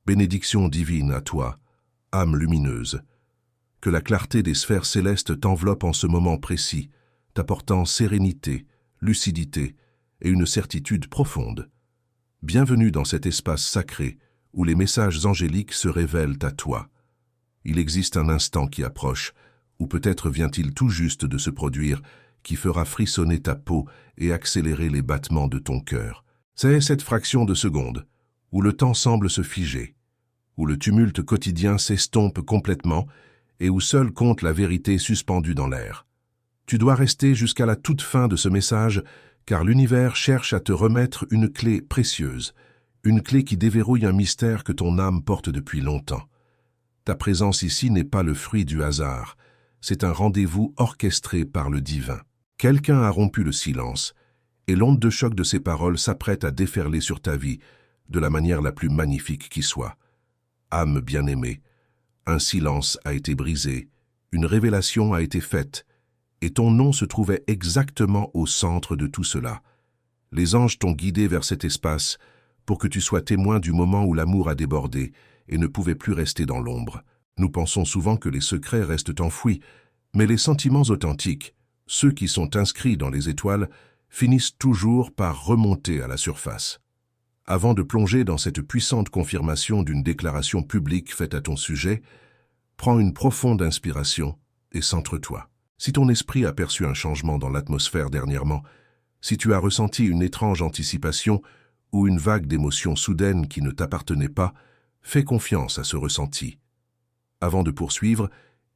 Bénédiction divine à toi, âme lumineuse. Que la clarté des sphères célestes t'enveloppe en ce moment précis, t'apportant sérénité, lucidité et une certitude profonde. Bienvenue dans cet espace sacré où les messages angéliques se révèlent à toi. Il existe un instant qui approche, ou peut-être vient-il tout juste de se produire, qui fera frissonner ta peau et accélérer les battements de ton cœur. C'est cette fraction de seconde, où le temps semble se figer, où le tumulte quotidien s'estompe complètement et où seule compte la vérité suspendue dans l'air. Tu dois rester jusqu'à la toute fin de ce message, car l'univers cherche à te remettre une clé précieuse, une clé qui déverrouille un mystère que ton âme porte depuis longtemps. Ta présence ici n'est pas le fruit du hasard, c'est un rendez-vous orchestré par le divin. Quelqu'un a rompu le silence, et l'onde de choc de ses paroles s'apprête à déferler sur ta vie de la manière la plus magnifique qui soit. Âme bien-aimée, un silence a été brisé, une révélation a été faite, et ton nom se trouvait exactement au centre de tout cela. Les anges t'ont guidé vers cet espace pour que tu sois témoin du moment où l'amour a débordé et ne pouvait plus rester dans l'ombre. Nous pensons souvent que les secrets restent enfouis, mais les sentiments authentiques, ceux qui sont inscrits dans les étoiles, finissent toujours par remonter à la surface. Avant de plonger dans cette puissante confirmation d'une déclaration publique faite à ton sujet, prends une profonde inspiration et centre-toi. Si ton esprit a perçu un changement dans l'atmosphère dernièrement, si tu as ressenti une étrange anticipation ou une vague d'émotions soudaines qui ne t'appartenait pas, fais confiance à ce ressenti. Avant de poursuivre,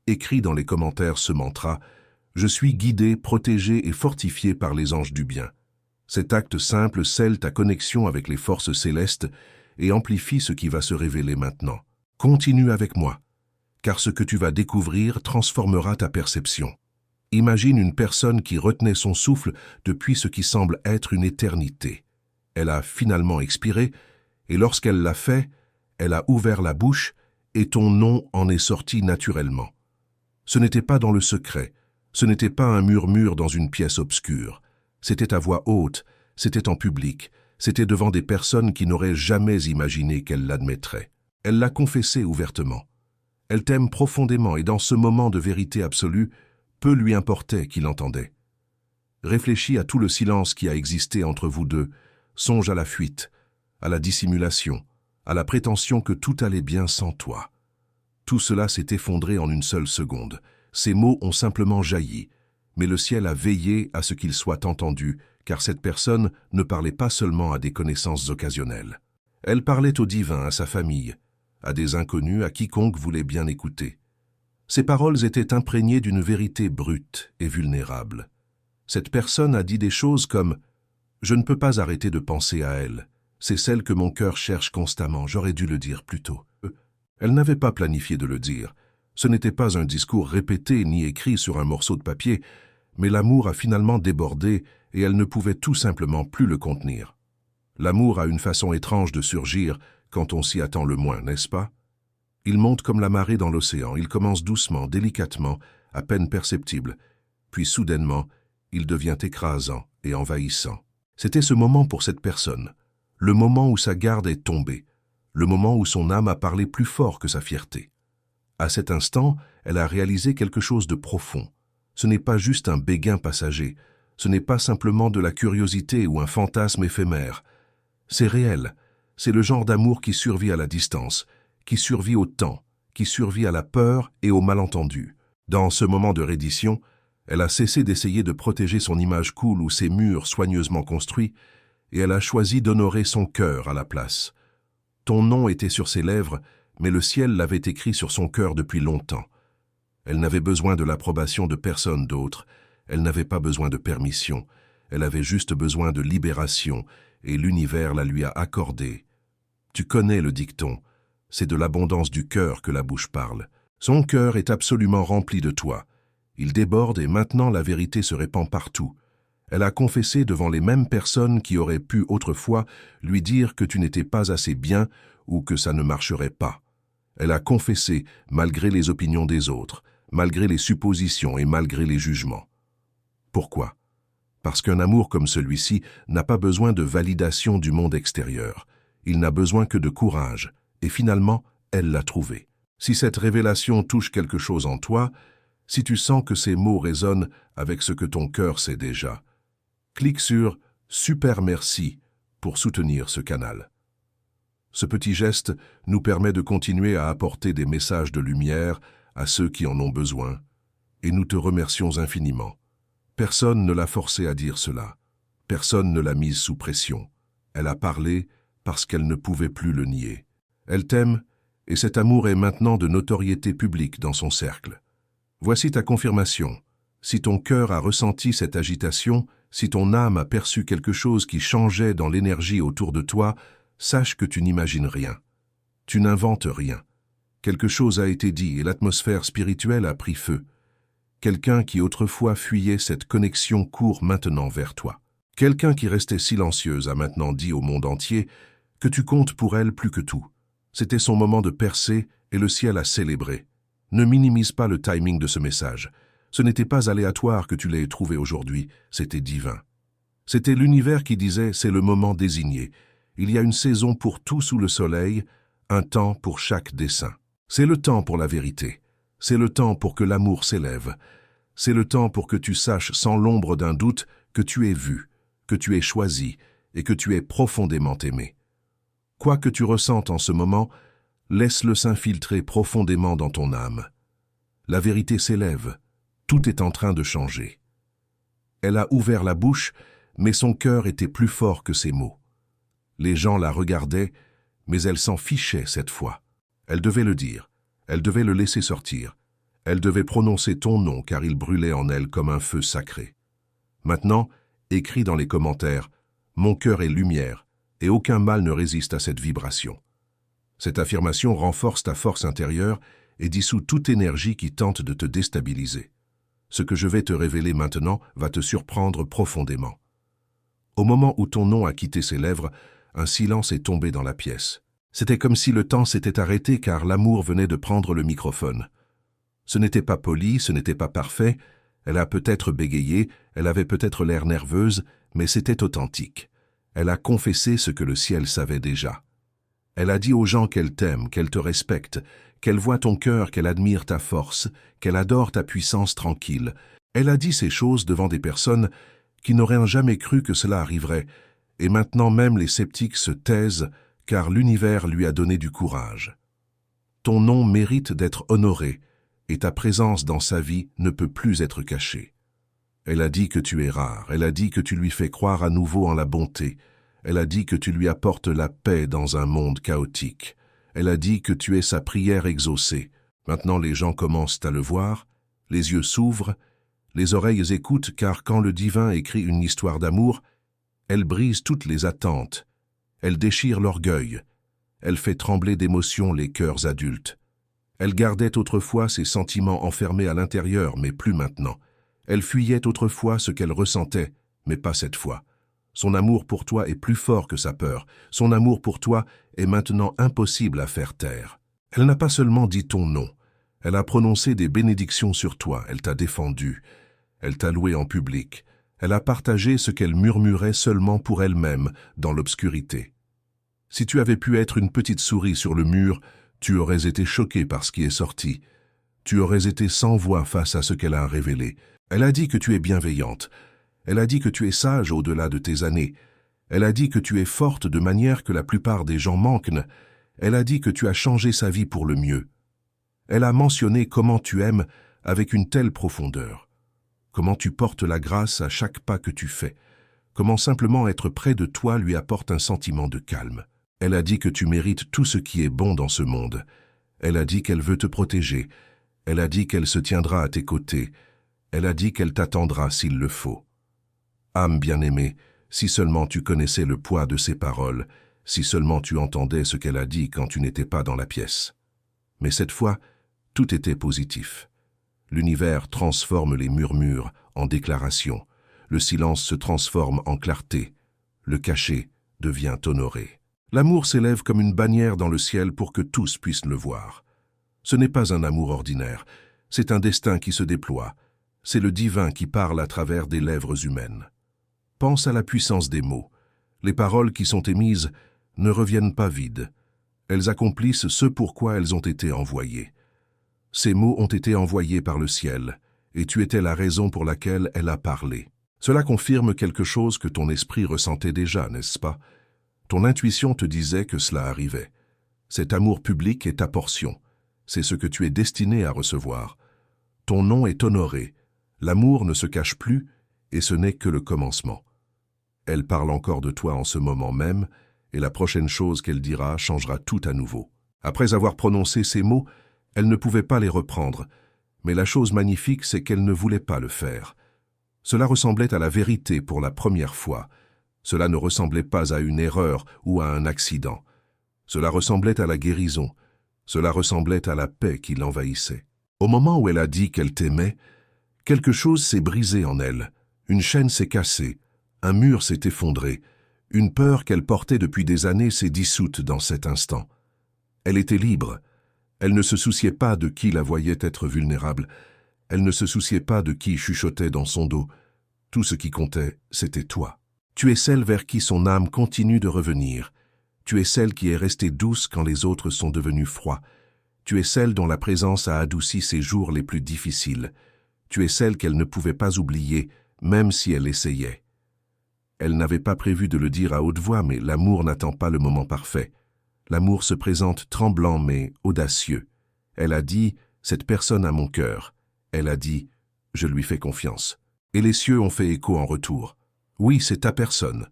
écris dans les commentaires ce mantra « Je suis guidé, protégé et fortifié par les anges du bien ». Cet acte simple scelle ta connexion avec les forces célestes et amplifie ce qui va se révéler maintenant. Continue avec moi, car ce que tu vas découvrir transformera ta perception. Imagine une personne qui retenait son souffle depuis ce qui semble être une éternité. Elle a finalement expiré, et lorsqu'elle l'a fait, elle a ouvert la bouche et ton nom en est sorti naturellement. Ce n'était pas dans le secret, ce n'était pas un murmure dans une pièce obscure. C'était à voix haute, c'était en public, c'était devant des personnes qui n'auraient jamais imaginé qu'elle l'admettraient. Elle l'a confessé ouvertement. Elle t'aime profondément et dans ce moment de vérité absolue, peu lui importait qui l'entendait. Réfléchis à tout le silence qui a existé entre vous deux, songe à la fuite, à la dissimulation, à la prétention que tout allait bien sans toi. Tout cela s'est effondré en une seule seconde. Ces mots ont simplement jailli, mais le ciel a veillé à ce qu'ils soient entendus, car cette personne ne parlait pas seulement à des connaissances occasionnelles. Elle parlait au divin, à sa famille, à des inconnus, à quiconque voulait bien écouter. Ses paroles étaient imprégnées d'une vérité brute et vulnérable. Cette personne a dit des choses comme « Je ne peux pas arrêter de penser à elle. C'est celle que mon cœur cherche constamment, j'aurais dû le dire plus tôt. » Elle n'avait pas planifié de le dire. Ce n'était pas un discours répété ni écrit sur un morceau de papier, mais l'amour a finalement débordé et elle ne pouvait tout simplement plus le contenir. L'amour a une façon étrange de surgir quand on s'y attend le moins, n'est-ce pas? Il monte comme la marée dans l'océan, il commence doucement, délicatement, à peine perceptible, puis soudainement, il devient écrasant et envahissant. C'était ce moment pour cette personne, le moment où sa garde est tombée, le moment où son âme a parlé plus fort que sa fierté. À cet instant, elle a réalisé quelque chose de profond. Ce n'est pas juste un béguin passager, ce n'est pas simplement de la curiosité ou un fantasme éphémère. C'est réel, c'est le genre d'amour qui survit à la distance, qui survit au temps, qui survit à la peur et au malentendu. Dans ce moment de reddition, elle a cessé d'essayer de protéger son image cool ou ses murs soigneusement construits, et elle a choisi d'honorer son cœur à la place. Ton nom était sur ses lèvres, mais le ciel l'avait écrit sur son cœur depuis longtemps. Elle n'avait besoin de l'approbation de personne d'autre, elle n'avait pas besoin de permission, elle avait juste besoin de libération, et l'univers la lui a accordée. Tu connais le dicton, c'est de l'abondance du cœur que la bouche parle. Son cœur est absolument rempli de toi. Il déborde et maintenant la vérité se répand partout. Elle a confessé devant les mêmes personnes qui auraient pu autrefois lui dire que tu n'étais pas assez bien ou que ça ne marcherait pas. Elle a confessé malgré les opinions des autres, malgré les suppositions et malgré les jugements. Pourquoi? Parce qu'un amour comme celui-ci n'a pas besoin de validation du monde extérieur. Il n'a besoin que de courage, Et finalement, elle l'a trouvé. Si cette révélation touche quelque chose en toi, si tu sens que ces mots résonnent avec ce que ton cœur sait déjà, clique sur « Super merci » pour soutenir ce canal. Ce petit geste nous permet de continuer à apporter des messages de lumière à ceux qui en ont besoin, et nous te remercions infiniment. Personne ne l'a forcée à dire cela. Personne ne l'a mise sous pression. Elle a parlé parce qu'elle ne pouvait plus le nier. Elle t'aime, et cet amour est maintenant de notoriété publique dans son cercle. Voici ta confirmation. Si ton cœur a ressenti cette agitation, si ton âme a perçu quelque chose qui changeait dans l'énergie autour de toi, sache que tu n'imagines rien. Tu n'inventes rien. Quelque chose a été dit et l'atmosphère spirituelle a pris feu. Quelqu'un qui autrefois fuyait cette connexion court maintenant vers toi. Quelqu'un qui restait silencieuse a maintenant dit au monde entier que tu comptes pour elle plus que tout. C'était son moment de percer et le ciel a célébré. Ne minimise pas le timing de ce message. Ce n'était pas aléatoire que tu l'aies trouvé aujourd'hui, c'était divin. C'était l'univers qui disait « c'est le moment désigné ». Il y a une saison pour tout sous le soleil, un temps pour chaque dessein. C'est le temps pour la vérité. C'est le temps pour que l'amour s'élève. C'est le temps pour que tu saches sans l'ombre d'un doute que tu es vu, que tu es choisi et que tu es profondément aimé. Quoi que tu ressentes en ce moment, laisse-le s'infiltrer profondément dans ton âme. La vérité s'élève. Tout est en train de changer. Elle a ouvert la bouche, mais son cœur était plus fort que ses mots. Les gens la regardaient, mais elle s'en fichait cette fois. Elle devait le dire, elle devait le laisser sortir. Elle devait prononcer ton nom car il brûlait en elle comme un feu sacré. Maintenant, écris dans les commentaires « Mon cœur est lumière » et aucun mal ne résiste à cette vibration. Cette affirmation renforce ta force intérieure et dissout toute énergie qui tente de te déstabiliser. Ce que je vais te révéler maintenant va te surprendre profondément. Au moment où ton nom a quitté ses lèvres, un silence est tombé dans la pièce. C'était comme si le temps s'était arrêté car l'amour venait de prendre le microphone. Ce n'était pas poli, ce n'était pas parfait, elle a peut-être bégayé, elle avait peut-être l'air nerveuse, mais c'était authentique. Elle a confessé ce que le ciel savait déjà. Elle a dit aux gens qu'elle t'aime, qu'elle te respecte, qu'elle voit ton cœur, qu'elle admire ta force, qu'elle adore ta puissance tranquille. Elle a dit ces choses devant des personnes qui n'auraient jamais cru que cela arriverait, et maintenant même les sceptiques se taisent car l'univers lui a donné du courage. Ton nom mérite d'être honoré, et ta présence dans sa vie ne peut plus être cachée. Elle a dit que tu es rare, elle a dit que tu lui fais croire à nouveau en la bonté, elle a dit que tu lui apportes la paix dans un monde chaotique. Elle a dit que tu es sa prière exaucée. Maintenant les gens commencent à le voir, les yeux s'ouvrent, les oreilles écoutent car quand le divin écrit une histoire d'amour, elle brise toutes les attentes, elle déchire l'orgueil, elle fait trembler d'émotion les cœurs adultes. Elle gardait autrefois ses sentiments enfermés à l'intérieur, mais plus maintenant. Elle fuyait autrefois ce qu'elle ressentait, mais pas cette fois. Son amour pour toi est plus fort que sa peur. Son amour pour toi est maintenant impossible à faire taire. Elle n'a pas seulement dit ton nom, elle a prononcé des bénédictions sur toi, elle t'a défendu, elle t'a loué en public, elle a partagé ce qu'elle murmurait seulement pour elle-même dans l'obscurité. Si tu avais pu être une petite souris sur le mur, tu aurais été choqué par ce qui est sorti. Tu aurais été sans voix face à ce qu'elle a révélé. Elle a dit que tu es bienveillante. Elle a dit que tu es sage au-delà de tes années. Elle a dit que tu es forte de manière que la plupart des gens manquent. Elle a dit que tu as changé sa vie pour le mieux. Elle a mentionné comment tu aimes avec une telle profondeur. Comment tu portes la grâce à chaque pas que tu fais. Comment simplement être près de toi lui apporte un sentiment de calme. Elle a dit que tu mérites tout ce qui est bon dans ce monde. Elle a dit qu'elle veut te protéger. Elle a dit qu'elle se tiendra à tes côtés. Elle a dit qu'elle t'attendra s'il le faut. Âme bien-aimée, si seulement tu connaissais le poids de ses paroles, si seulement tu entendais ce qu'elle a dit quand tu n'étais pas dans la pièce. Mais cette fois, tout était positif. L'univers transforme les murmures en déclarations. Le silence se transforme en clarté. Le caché devient honoré. L'amour s'élève comme une bannière dans le ciel pour que tous puissent le voir. Ce n'est pas un amour ordinaire, c'est un destin qui se déploie. C'est le divin qui parle à travers des lèvres humaines. Pense à la puissance des mots. Les paroles qui sont émises ne reviennent pas vides. Elles accomplissent ce pourquoi elles ont été envoyées. Ces mots ont été envoyés par le ciel, et tu étais la raison pour laquelle elle a parlé. Cela confirme quelque chose que ton esprit ressentait déjà, n'est-ce pas? Ton intuition te disait que cela arrivait. Cet amour public est ta portion. C'est ce que tu es destiné à recevoir. Ton nom est honoré. L'amour ne se cache plus, et ce n'est que le commencement. Elle parle encore de toi en ce moment même, et la prochaine chose qu'elle dira changera tout à nouveau. Après avoir prononcé ces mots, elle ne pouvait pas les reprendre, mais la chose magnifique, c'est qu'elle ne voulait pas le faire. Cela ressemblait à la vérité pour la première fois. Cela ne ressemblait pas à une erreur ou à un accident. Cela ressemblait à la guérison. Cela ressemblait à la paix qui l'envahissait. Au moment où elle a dit qu'elle t'aimait, quelque chose s'est brisé en elle. Une chaîne s'est cassée. Un mur s'est effondré. Une peur qu'elle portait depuis des années s'est dissoute dans cet instant. Elle était libre. Elle ne se souciait pas de qui la voyait être vulnérable. Elle ne se souciait pas de qui chuchotait dans son dos. Tout ce qui comptait, c'était toi. Tu es celle vers qui son âme continue de revenir. Tu es celle qui est restée douce quand les autres sont devenus froids. Tu es celle dont la présence a adouci ses jours les plus difficiles. Tu es celle qu'elle ne pouvait pas oublier, même si elle essayait. Elle n'avait pas prévu de le dire à haute voix, mais l'amour n'attend pas le moment parfait. L'amour se présente tremblant mais audacieux. Elle a dit « Cette personne a mon cœur ». Elle a dit « Je lui fais confiance ». Et les cieux ont fait écho en retour. Oui, c'est ta personne.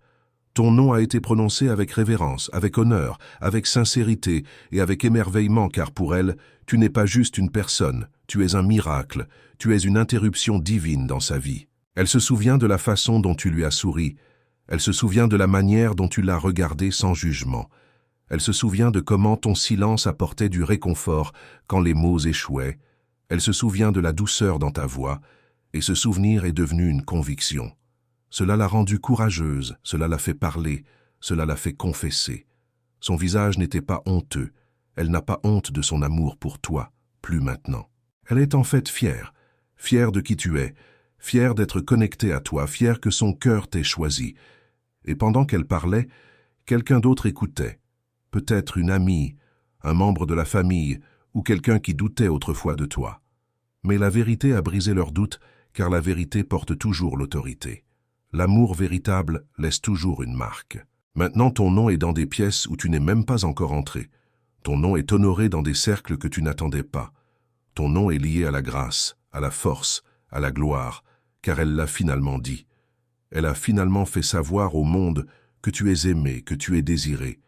Ton nom a été prononcé avec révérence, avec honneur, avec sincérité et avec émerveillement, car pour elle, tu n'es pas juste une personne, tu es un miracle, tu es une interruption divine dans sa vie. Elle se souvient de la façon dont tu lui as souri. Elle se souvient de la manière dont tu l'as regardé sans jugement. Elle se souvient de comment ton silence apportait du réconfort quand les mots échouaient. Elle se souvient de la douceur dans ta voix, et ce souvenir est devenu une conviction. Cela l'a rendue courageuse, cela l'a fait parler, cela l'a fait confesser. Son visage n'était pas honteux. Elle n'a pas honte de son amour pour toi, plus maintenant. Elle est en fait fière, fière de qui tu es, fière d'être connectée à toi, fière que son cœur t'ait choisi. Et pendant qu'elle parlait, quelqu'un d'autre écoutait. Peut-être une amie, un membre de la famille ou quelqu'un qui doutait autrefois de toi. Mais la vérité a brisé leurs doutes, car la vérité porte toujours l'autorité. L'amour véritable laisse toujours une marque. Maintenant, ton nom est dans des pièces où tu n'es même pas encore entré. Ton nom est honoré dans des cercles que tu n'attendais pas. Ton nom est lié à la grâce, à la force, à la gloire, car elle l'a finalement dit. Elle a finalement fait savoir au monde que tu es aimé, que tu es désiré,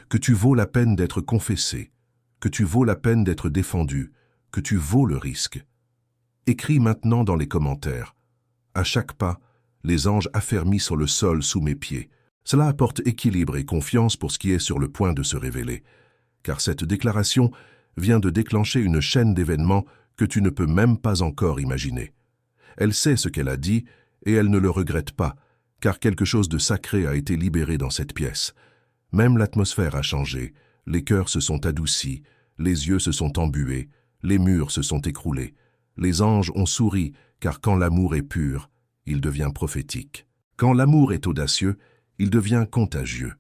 que tu vaux la peine d'être confessé, que tu vaux la peine d'être défendu, que tu vaux le risque. Écris maintenant dans les commentaires. À chaque pas, les anges affermis sur le sol sous mes pieds. Cela apporte équilibre et confiance pour ce qui est sur le point de se révéler, car cette déclaration vient de déclencher une chaîne d'événements que tu ne peux même pas encore imaginer. Elle sait ce qu'elle a dit et elle ne le regrette pas, car quelque chose de sacré a été libéré dans cette pièce. Même l'atmosphère a changé, les cœurs se sont adoucis, les yeux se sont embués, les murs se sont écroulés. Les anges ont souri, car quand l'amour est pur, il devient prophétique. Quand l'amour est audacieux, il devient contagieux.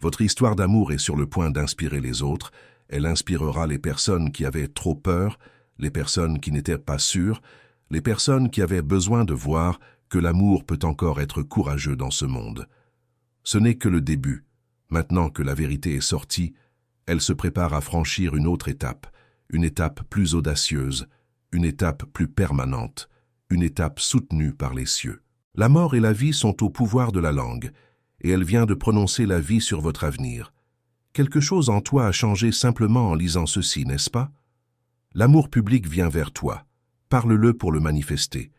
Votre histoire d'amour est sur le point d'inspirer les autres. Elle inspirera les personnes qui avaient trop peur, les personnes qui n'étaient pas sûres, les personnes qui avaient besoin de voir que l'amour peut encore être courageux dans ce monde. Ce n'est que le début. Maintenant que la vérité est sortie, elle se prépare à franchir une autre étape, une étape plus audacieuse, une étape plus permanente, une étape soutenue par les cieux. La mort et la vie sont au pouvoir de la langue, et elle vient de prononcer la vie sur votre avenir. Quelque chose en toi a changé simplement en lisant ceci, n'est-ce pas? L'amour public vient vers toi. Parle-le pour le manifester.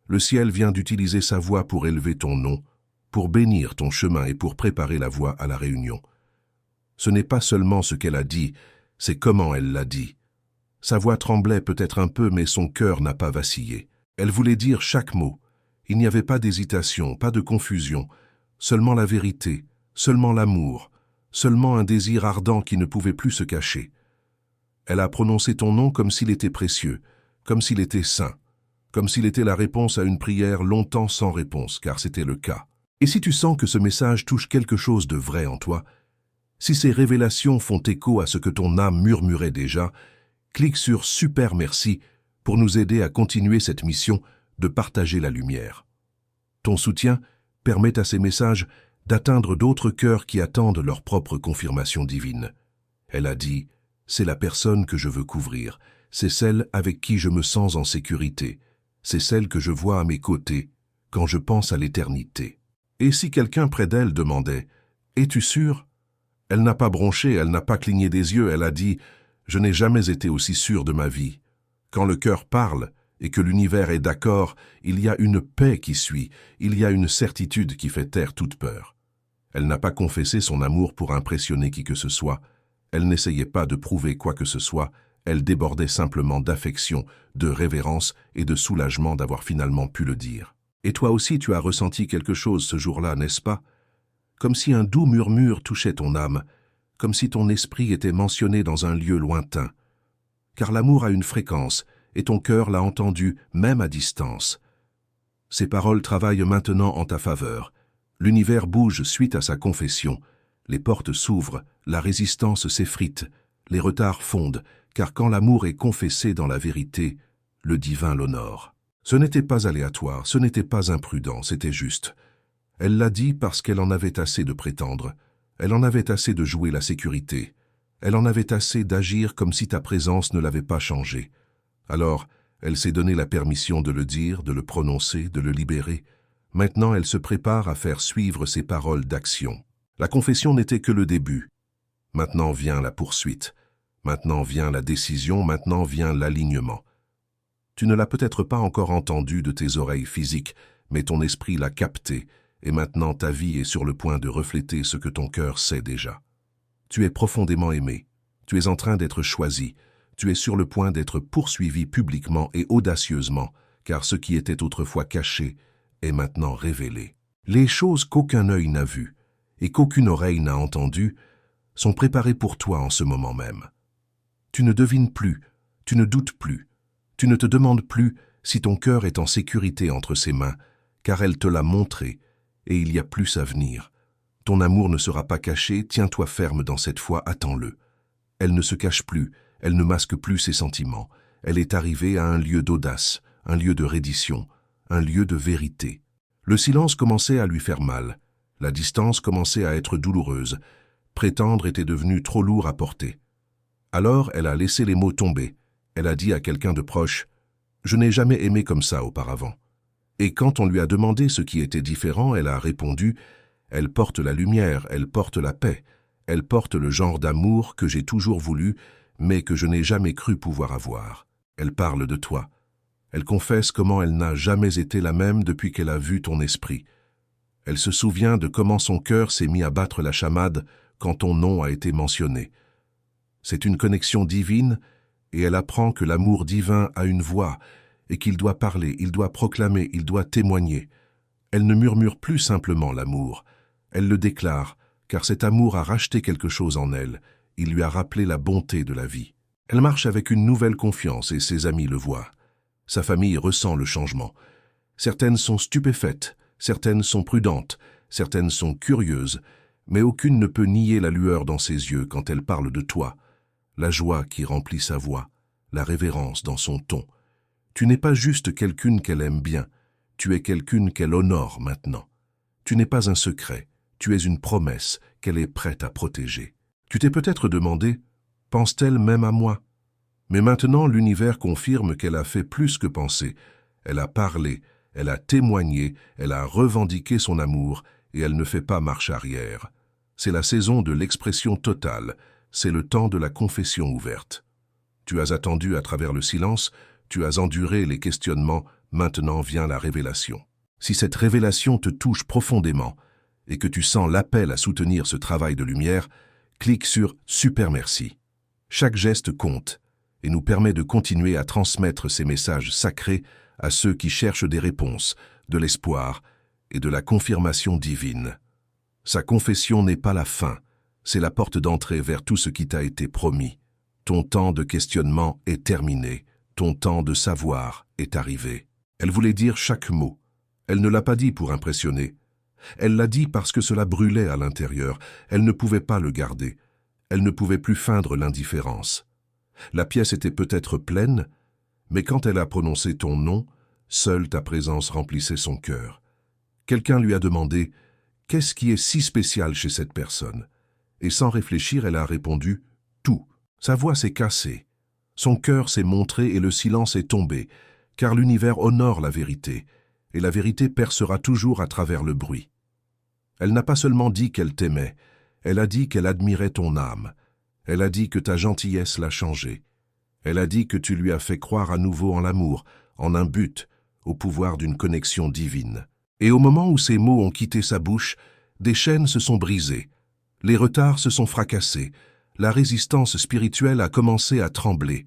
Le ciel vient d'utiliser sa voix pour élever ton nom, pour bénir ton chemin et pour préparer la voie à la réunion. Ce n'est pas seulement ce qu'elle a dit, c'est comment elle l'a dit. Sa voix tremblait peut-être un peu, mais son cœur n'a pas vacillé. Elle voulait dire chaque mot. Il n'y avait pas d'hésitation, pas de confusion, seulement la vérité, seulement l'amour, seulement un désir ardent qui ne pouvait plus se cacher. Elle a prononcé ton nom comme s'il était précieux, comme s'il était saint, comme s'il était la réponse à une prière longtemps sans réponse, car c'était le cas. Et si tu sens que ce message touche quelque chose de vrai en toi, Si ces révélations font écho à ce que ton âme murmurait déjà, clique sur Super Merci pour nous aider à continuer cette mission de partager la lumière. Ton soutien permet à ces messages d'atteindre d'autres cœurs qui attendent leur propre confirmation divine. Elle a dit, c'est la personne que je veux couvrir, c'est celle avec qui je me sens en sécurité, c'est celle que je vois à mes côtés quand je pense à l'éternité. Et si quelqu'un près d'elle demandait, es-tu sûr? Elle n'a pas bronché, elle n'a pas cligné des yeux, elle a dit, je n'ai jamais été aussi sûre de ma vie. Quand le cœur parle et que l'univers est d'accord, il y a une paix qui suit, il y a une certitude qui fait taire toute peur. Elle n'a pas confessé son amour pour impressionner qui que ce soit, elle n'essayait pas de prouver quoi que ce soit, elle débordait simplement d'affection, de révérence et de soulagement d'avoir finalement pu le dire. Et toi aussi tu as ressenti quelque chose ce jour-là, n'est-ce pas? Comme si un doux murmure touchait ton âme, comme si ton esprit était mentionné dans un lieu lointain. Car l'amour a une fréquence, et ton cœur l'a entendu même à distance. Ces paroles travaillent maintenant en ta faveur. L'univers bouge suite à sa confession. Les portes s'ouvrent, la résistance s'effrite, les retards fondent, car quand l'amour est confessé dans la vérité, le divin l'honore. Ce n'était pas aléatoire, ce n'était pas imprudent, c'était juste. Elle l'a dit parce qu'elle en avait assez de prétendre, elle en avait assez de jouer la sécurité, elle en avait assez d'agir comme si ta présence ne l'avait pas changé. Alors, elle s'est donné la permission de le dire, de le prononcer, de le libérer. Maintenant, elle se prépare à faire suivre ses paroles d'action. La confession n'était que le début. Maintenant vient la poursuite. Maintenant vient la décision, maintenant vient l'alignement. Tu ne l'as peut-être pas encore entendu de tes oreilles physiques, mais ton esprit l'a capté, et maintenant ta vie est sur le point de refléter ce que ton cœur sait déjà. Tu es profondément aimé, tu es en train d'être choisi, tu es sur le point d'être poursuivi publiquement et audacieusement, car ce qui était autrefois caché est maintenant révélé. Les choses qu'aucun œil n'a vues et qu'aucune oreille n'a entendues sont préparées pour toi en ce moment même. Tu ne devines plus, tu ne doutes plus, tu ne te demandes plus si ton cœur est en sécurité entre ses mains, car elle te l'a montré, et il y a plus à venir. Ton amour ne sera pas caché, tiens-toi ferme dans cette foi, attends-le. Elle ne se cache plus, elle ne masque plus ses sentiments. Elle est arrivée à un lieu d'audace, un lieu de reddition, un lieu de vérité. Le silence commençait à lui faire mal, la distance commençait à être douloureuse, prétendre était devenu trop lourd à porter. Alors elle a laissé les mots tomber, elle a dit à quelqu'un de proche « Je n'ai jamais aimé comme ça auparavant ». Et quand on lui a demandé ce qui était différent, elle a répondu « Elle porte la lumière, elle porte la paix, elle porte le genre d'amour que j'ai toujours voulu, mais que je n'ai jamais cru pouvoir avoir. Elle parle de toi. Elle confesse comment elle n'a jamais été la même depuis qu'elle a vu ton esprit. Elle se souvient de comment son cœur s'est mis à battre la chamade quand ton nom a été mentionné. C'est une connexion divine, et elle apprend que l'amour divin a une voix, et qu'il doit parler, il doit proclamer, il doit témoigner. Elle ne murmure plus simplement l'amour, elle le déclare, car cet amour a racheté quelque chose en elle, il lui a rappelé la bonté de la vie. Elle marche avec une nouvelle confiance et ses amis le voient. Sa famille ressent le changement. Certaines sont stupéfaites, certaines sont prudentes, certaines sont curieuses, mais aucune ne peut nier la lueur dans ses yeux quand elle parle de toi, la joie qui remplit sa voix, la révérence dans son ton. Tu n'es pas juste quelqu'une qu'elle aime bien, tu es quelqu'une qu'elle honore maintenant. Tu n'es pas un secret, tu es une promesse qu'elle est prête à protéger. Tu t'es peut-être demandé, pense-t-elle même à moi? Mais maintenant l'univers confirme qu'elle a fait plus que penser. Elle a parlé, elle a témoigné, elle a revendiqué son amour et elle ne fait pas marche arrière. C'est la saison de l'expression totale, c'est le temps de la confession ouverte. Tu as attendu à travers le silence, tu as enduré les questionnements, maintenant vient la révélation. Si cette révélation te touche profondément et que tu sens l'appel à soutenir ce travail de lumière, clique sur « Super merci ». Chaque geste compte et nous permet de continuer à transmettre ces messages sacrés à ceux qui cherchent des réponses, de l'espoir et de la confirmation divine. Sa confession n'est pas la fin, c'est la porte d'entrée vers tout ce qui t'a été promis. Ton temps de questionnement est terminé, ton temps de savoir est arrivé. Elle voulait dire chaque mot. Elle ne l'a pas dit pour impressionner. Elle l'a dit parce que cela brûlait à l'intérieur. Elle ne pouvait pas le garder. Elle ne pouvait plus feindre l'indifférence. La pièce était peut-être pleine, mais quand elle a prononcé ton nom, seule ta présence remplissait son cœur. Quelqu'un lui a demandé « Qu'est-ce qui est si spécial chez cette personne ?» Et sans réfléchir, elle a répondu « Tout ». Sa voix s'est cassée. Son cœur s'est montré et le silence est tombé, car l'univers honore la vérité, et la vérité percera toujours à travers le bruit. Elle n'a pas seulement dit qu'elle t'aimait, elle a dit qu'elle admirait ton âme. Elle a dit que ta gentillesse l'a changé. Elle a dit que tu lui as fait croire à nouveau en l'amour, en un but, au pouvoir d'une connexion divine. Et au moment où ces mots ont quitté sa bouche, des chaînes se sont brisées, les retards se sont fracassés, la résistance spirituelle a commencé à trembler.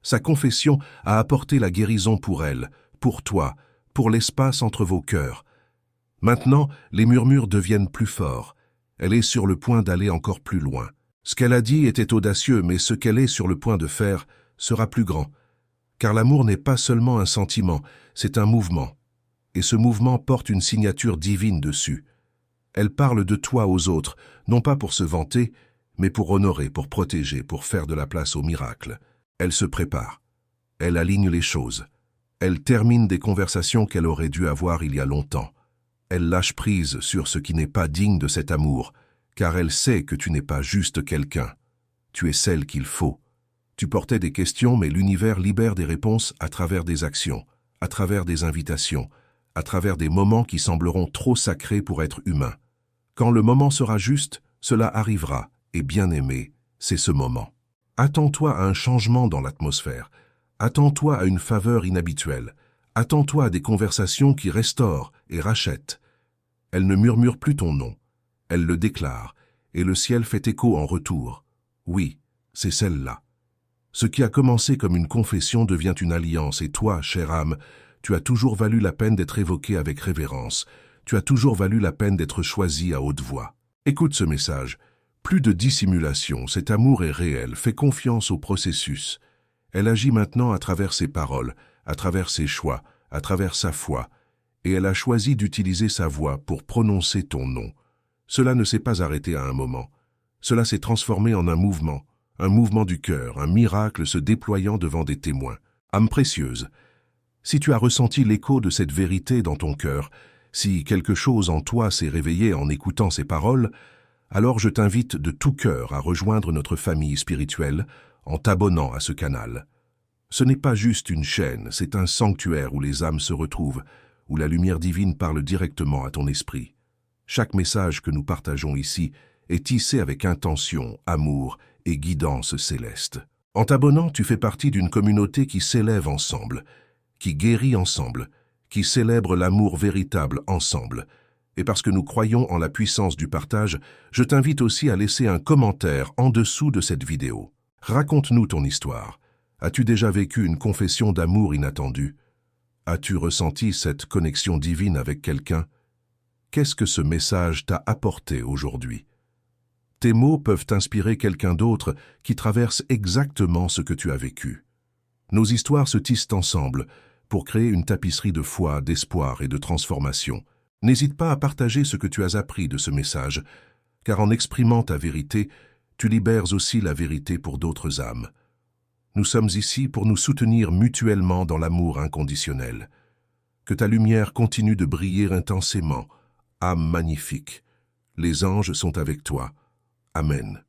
Sa confession a apporté la guérison pour elle, pour toi, pour l'espace entre vos cœurs. Maintenant, les murmures deviennent plus forts. Elle est sur le point d'aller encore plus loin. Ce qu'elle a dit était audacieux, mais ce qu'elle est sur le point de faire sera plus grand. Car l'amour n'est pas seulement un sentiment, c'est un mouvement. Et ce mouvement porte une signature divine dessus. Elle parle de toi aux autres, non pas pour se vanter, mais pour honorer, pour protéger, pour faire de la place au miracle. Elle se prépare. Elle aligne les choses. Elle termine des conversations qu'elle aurait dû avoir il y a longtemps. Elle lâche prise sur ce qui n'est pas digne de cet amour, car elle sait que tu n'es pas juste quelqu'un. Tu es celle qu'il faut. Tu portais des questions, mais l'univers libère des réponses à travers des actions, à travers des invitations, à travers des moments qui sembleront trop sacrés pour être humains. Quand le moment sera juste, cela arrivera, et bien aimé, c'est ce moment. Attends-toi à un changement dans l'atmosphère. Attends-toi à une faveur inhabituelle. Attends-toi à des conversations qui restaurent et rachètent. Elle ne murmure plus ton nom. Elle le déclare, et le ciel fait écho en retour. Oui, c'est celle-là. Ce qui a commencé comme une confession devient une alliance, et toi, chère âme, tu as toujours valu la peine d'être évoquée avec révérence. Tu as toujours valu la peine d'être choisie à haute voix. Écoute ce message. Plus de dissimulation, cet amour est réel, fais confiance au processus. Elle agit maintenant à travers ses paroles, à travers ses choix, à travers sa foi, et elle a choisi d'utiliser sa voix pour prononcer ton nom. Cela ne s'est pas arrêté à un moment. Cela s'est transformé en un mouvement du cœur, un miracle se déployant devant des témoins. Âme précieuse, si tu as ressenti l'écho de cette vérité dans ton cœur, si quelque chose en toi s'est réveillé en écoutant ces paroles, alors je t'invite de tout cœur à rejoindre notre famille spirituelle en t'abonnant à ce canal. Ce n'est pas juste une chaîne, c'est un sanctuaire où les âmes se retrouvent, où la lumière divine parle directement à ton esprit. Chaque message que nous partageons ici est tissé avec intention, amour et guidance céleste. En t'abonnant, tu fais partie d'une communauté qui s'élève ensemble, qui guérit ensemble, qui célèbre l'amour véritable ensemble. Et parce que nous croyons en la puissance du partage, je t'invite aussi à laisser un commentaire en dessous de cette vidéo. Raconte-nous ton histoire. As-tu déjà vécu une confession d'amour inattendue? As-tu ressenti cette connexion divine avec quelqu'un? Qu'est-ce que ce message t'a apporté aujourd'hui? Tes mots peuvent inspirer quelqu'un d'autre qui traverse exactement ce que tu as vécu. Nos histoires se tissent ensemble pour créer une tapisserie de foi, d'espoir et de transformation. N'hésite pas à partager ce que tu as appris de ce message, car en exprimant ta vérité, tu libères aussi la vérité pour d'autres âmes. Nous sommes ici pour nous soutenir mutuellement dans l'amour inconditionnel. Que ta lumière continue de briller intensément, âme magnifique. Les anges sont avec toi. Amen.